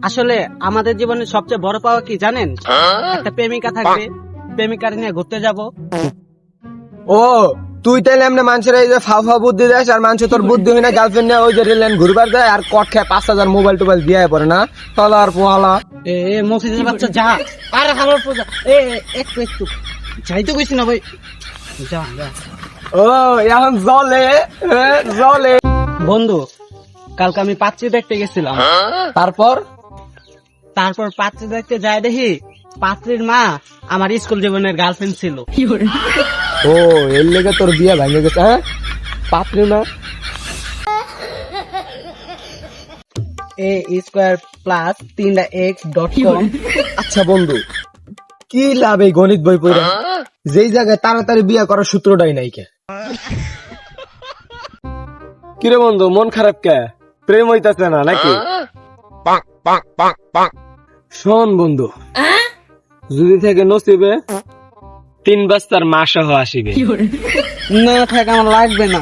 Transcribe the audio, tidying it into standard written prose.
আসলে আমাদের জীবনের সবচেয়ে বড় পাওয়া কি জানেন? একটা প্রেমিকা থাকবে, প্রেমিকার নিয়ে ঘুরতে যাব। ও তুই তাইলে এমনি মানুষের এই যে ফাও ফাও বুদ্ধি দেয় আর মানুষ তোর বুদ্ধি হয় না, গার্লফ্রেন্ড নিয়ে ওই যে রেলেন ঘুরবার যায় আর কট খেয়ে 5,000 মোবাইল টোবাইল দিয়ে পড়ে না তলার পোহালা। মফিজের বাচ্চা যা, আরে হালার পূজা, একটু একটু যাইতে কইছি না ভাই, যা যা। ও এখন জলে জলে। বন্ধু, কালকে আমি পাত্রী দেখতে গেছিলাম। তারপর তারপর পাত্রী দেখতে যাই দেখি পাত্রীর মা আমার স্কুল জীবনের গার্লফ্রেন্ড ছিল। ও এর লেগে তোর বিয়ে ভেঙে গেছে? হ্যাঁ পাত্রী না a2+3x.com। আচ্ছা বন্ধু, কি লাভ এই গণিত বই পড়ে যেই জায়গায় তাড়াতাড়ি বিয়ে করার সূত্রটাই নাই কে? কিরে বন্ধু মন খারাপ কে? প্রেম হইতাছে না নাকি? শোন বন্ধু, যদি থেকে নসিবে 3 বস্তার মা সহ আসিবে। না থাক, আমার লাগবে না।